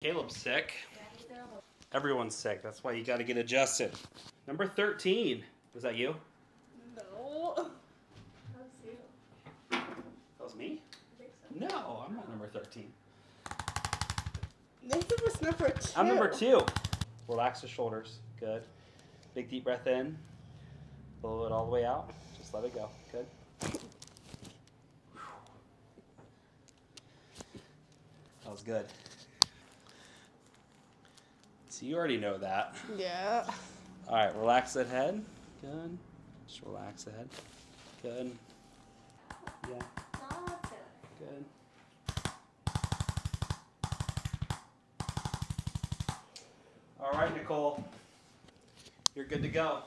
Caleb's sick. Everyone's sick. That's why you got to get adjusted. Number 13. Was that you? No. That was you. That was me? I think so. No, I'm not number 13. Nathan was number 2. I'm number 2. Relax the shoulders. Good. Big deep breath in. Blow it all the way out. Just let it go. Good. That was good. So you already know that. Yeah. All right, relax that head. Good. Just relax the head. Good. Yeah. Good. All right, Nicole. You're good to go.